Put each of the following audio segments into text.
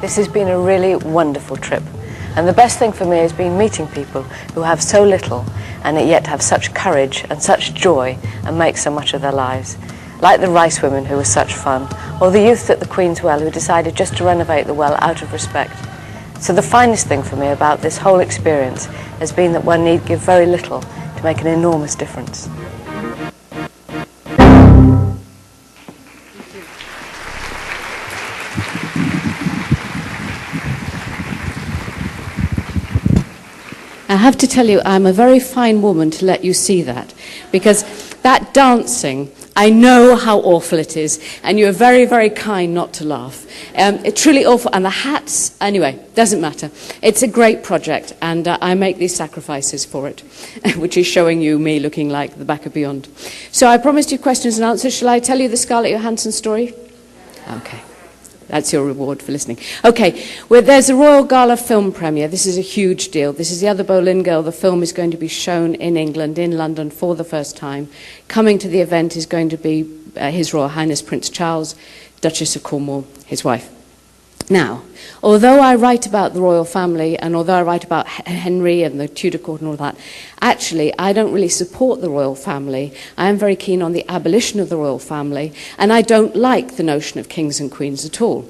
This has been a really wonderful trip, and the best thing for me has been meeting people who have so little and yet have such courage and such joy and make so much of their lives. Like the Rice women, who were such fun, or the youth at the Queen's Well who decided just to renovate the well out of respect. So the finest thing for me about this whole experience has been that one need give very little to make an enormous difference. I have to tell you, I'm a very fine woman to let you see that, because that dancing, I know how awful it is, and you're very, very kind not to laugh. It's truly awful, and the hats, anyway, doesn't matter. It's a great project, and I make these sacrifices for it, which is showing you me looking like the back of Beyond. So I promised you questions and answers. Shall I tell you the Scarlett Johansson story? Okay. That's your reward for listening. Okay, well, there's a Royal Gala film premiere. This is a huge deal. This is The Other Boleyn Girl. The film is going to be shown in England, in London, for the first time. Coming to the event is going to be His Royal Highness Prince Charles, Duchess of Cornwall, his wife. Now, although I write about the royal family, and although I write about Henry and the Tudor court and all that, actually I don't really support the royal family. I am very keen on the abolition of the royal family, and I don't like the notion of kings and queens at all.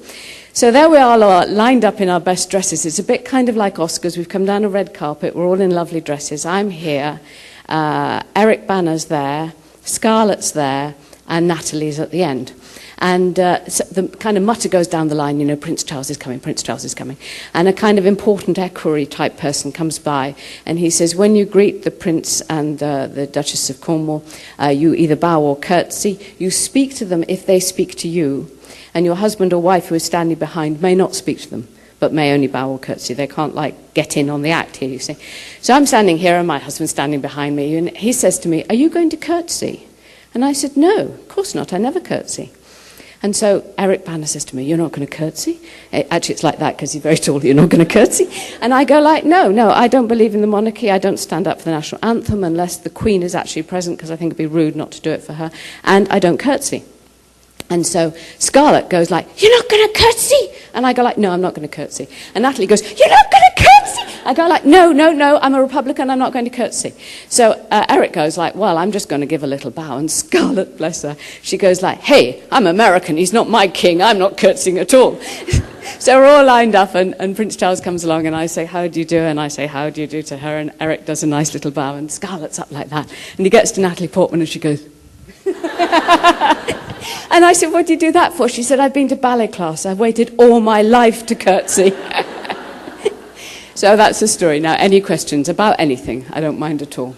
So there we are, lined up in our best dresses. It's a bit kind of like Oscars. We've come down a red carpet. We're all in lovely dresses. I'm here. Eric Banner's there. Scarlett's there. And Natalie's at the end. And so the kind of mutter goes down the line, you know, Prince Charles is coming, Prince Charles is coming. And a kind of important equerry type person comes by, and he says, when you greet the Prince and the Duchess of Cornwall, you either bow or curtsy. You speak to them if they speak to you, and your husband or wife who is standing behind may not speak to them, but may only bow or curtsy. They can't, like, get in on the act here, you see. So I'm standing here, and my husband's standing behind me, and he says to me, are you going to curtsy? And I said, no, of course not, I never curtsy. And so Eric Banner says to me, you're not going to curtsy? Actually, it's like that because he's very tall, you're not going to curtsy? And I go like, no, I don't believe in the monarchy. I don't stand up for the national anthem unless the Queen is actually present, because I think it'd be rude not to do it for her. And I don't curtsy. And so Scarlett goes like, you're not going to curtsy? And I go like, no, I'm not going to curtsy. And Natalie goes, you're not going to curtsy? I go like, no, I'm a Republican, I'm not going to curtsy. So Eric goes like, well, I'm just going to give a little bow. And Scarlett, bless her, she goes like, hey, I'm American, he's not my king, I'm not curtsying at all. So we're all lined up, and Prince Charles comes along, and I say, how do you do? And I say, how do you do to her? And Eric does a nice little bow, and Scarlett's up like that. And he gets to Natalie Portman, and she goes... And I said, what do you do that for? She said, I've been to ballet class. I've waited all my life to curtsy. So that's the story. Now, any questions about anything? I don't mind at all.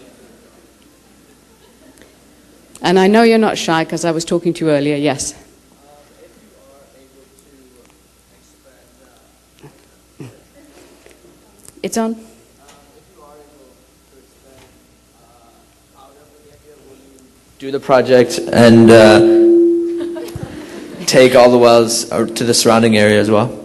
And I know you're not shy because I was talking to you earlier. Yes? It's on? Do the project and take all the wells to the surrounding area as well?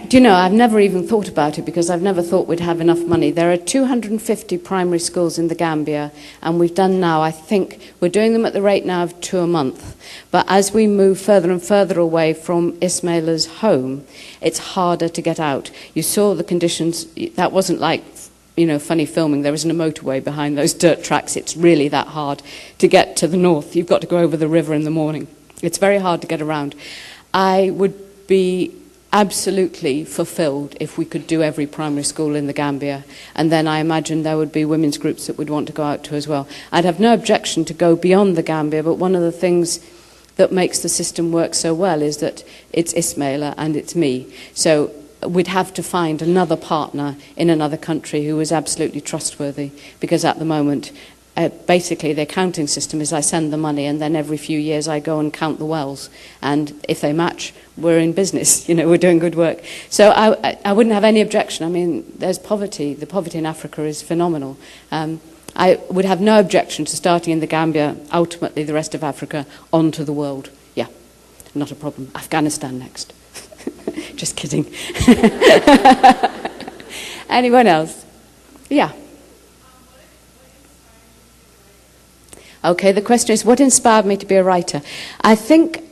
Do you know, I've never even thought about it because I've never thought we'd have enough money. There are 250 primary schools in the Gambia, and we've done now, I think, we're doing them at the rate now of 2 a month. But as we move further and further away from Ismaila's home, it's harder to get out. You saw the conditions, that wasn't like, you know, funny filming. There isn't a motorway behind those dirt tracks. It's really that hard to get to the north. You've got to go over the river in the morning. It's very hard to get around. I would be absolutely fulfilled if we could do every primary school in the Gambia, and then I imagine there would be women's groups that would want to go out to as well. I'd have no objection to go beyond the Gambia, but one of the things that makes the system work so well is that it's Ismaila and it's me. So we'd have to find another partner in another country who is absolutely trustworthy, because at the moment basically the accounting system is I send the money, and then every few years I go and count the wells, and if they match, we're in business, you know, we're doing good work. So I wouldn't have any objection. I mean, there's poverty. The poverty in Africa is phenomenal. I would have no objection to starting in the Gambia, ultimately the rest of Africa, onto the world. Yeah, not a problem. Afghanistan next. Just kidding. Anyone else? Yeah. Okay, the question is, what inspired me to be a writer? I think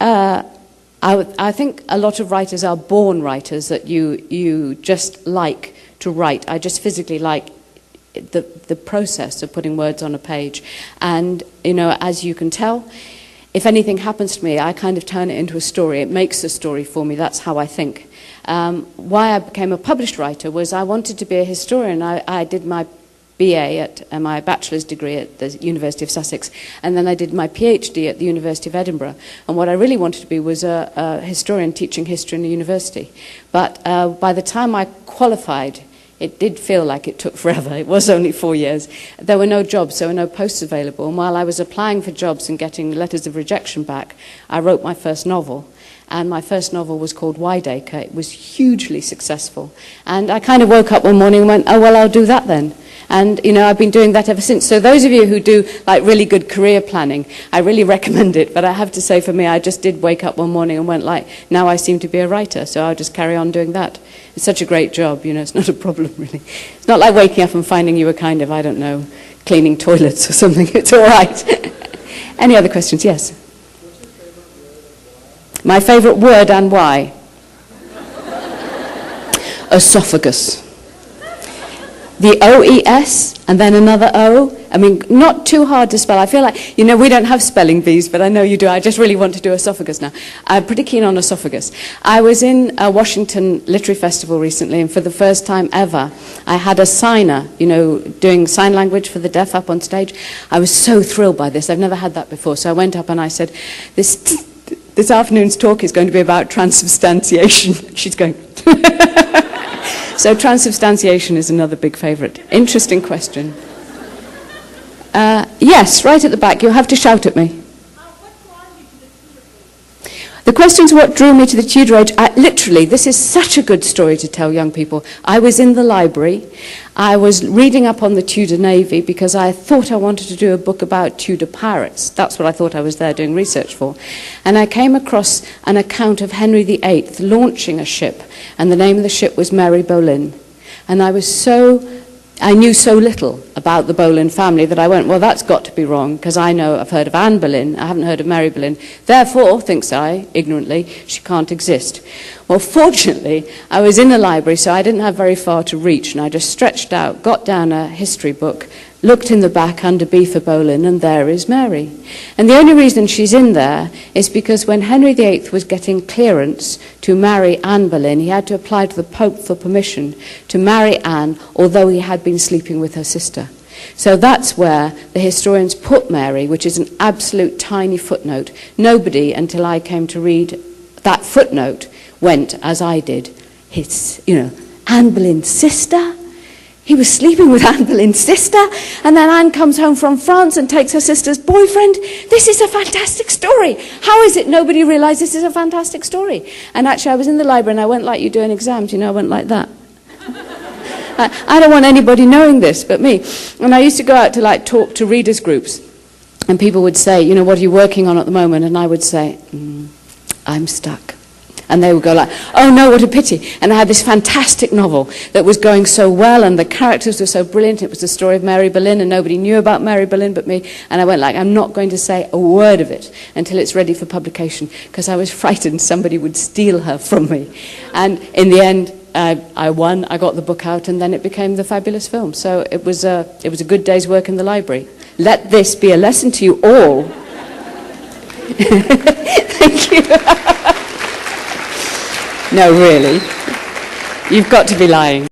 I think a lot of writers are born writers, that you just like to write. I just physically like the process of putting words on a page. And, you know, as you can tell, if anything happens to me, I kind of turn it into a story. It makes a story for me. That's how I think. Why I became a published writer was I wanted to be a historian. I did my BA at my bachelor's degree at the University of Sussex, and then I did my PhD at the University of Edinburgh. And what I really wanted to be was a historian teaching history in a university. But by the time I qualified, it did feel like it took forever. It was only 4 years. There were no jobs, there were no posts available. And while I was applying for jobs and getting letters of rejection back, I wrote my first novel. And my first novel was called Wideacre. It was hugely successful. And I kind of woke up one morning and went, oh, well, I'll do that then. And, you know, I've been doing that ever since. So those of you who do, like, really good career planning, I really recommend it. But I have to say, for me, I just did wake up one morning and went, like, now I seem to be a writer, so I'll just carry on doing that. It's such a great job, you know, it's not a problem, really. It's not like waking up and finding you were kind of, I don't know, cleaning toilets or something. It's all right. Any other questions? Yes? My favourite word and why? Esophagus. The O-E-S, and then another O. I mean, not too hard to spell. I feel like, you know, we don't have spelling bees, but I know you do. I just really want to do esophagus now. I'm pretty keen on esophagus. I was in a Washington Literary Festival recently, and for the first time ever, I had a signer, you know, doing sign language for the deaf up on stage. I was so thrilled by this. I've never had that before. So I went up and I said, this afternoon's talk is going to be about transubstantiation. She's going... So transubstantiation is another big favourite. Interesting question. Yes, right at the back. You'll have to shout at me. The question's what drew me to the Tudor age. Literally, this is such a good story to tell young people. I was in the library. I was reading up on the Tudor Navy because I thought I wanted to do a book about Tudor pirates. That's what I thought I was there doing research for. And I came across an account of Henry VIII launching a ship, and the name of the ship was Mary Boleyn. And I knew so little about the Boleyn family that I went, well, that's got to be wrong, because I've heard of Anne Boleyn, I haven't heard of Mary Boleyn. Therefore, thinks I, ignorantly, she can't exist. Well, fortunately, I was in the library, so I didn't have very far to reach, and I just stretched out, got down a history book, looked in the back under B for Boleyn, and there is Mary. And the only reason she's in there is because when Henry VIII was getting clearance to marry Anne Boleyn, he had to apply to the Pope for permission to marry Anne, although he had been sleeping with her sister. So that's where the historians put Mary, which is an absolute tiny footnote. Nobody, until I came to read that footnote, went as I did. It's, you know, Anne Boleyn's sister? He was sleeping with Anne Boleyn's sister, and then Anne comes home from France and takes her sister's boyfriend. This is a fantastic story. How is it nobody realised this is a fantastic story? And actually, I was in the library, and I went like you do in exams, you know, I went like that. I don't want anybody knowing this but me. And I used to go out to like talk to readers' groups, and people would say, you know, what are you working on at the moment? And I would say, I'm stuck. And they would go like, oh no, what a pity. And I had this fantastic novel that was going so well, and the characters were so brilliant. It was the story of Mary Boleyn, and nobody knew about Mary Boleyn but me. And I went like, I'm not going to say a word of it until it's ready for publication, because I was frightened somebody would steal her from me. And in the end, I won, I got the book out, and then it became the fabulous film. So it was a good day's work in the library. Let this be a lesson to you all. Thank you. No, really. You've got to be lying.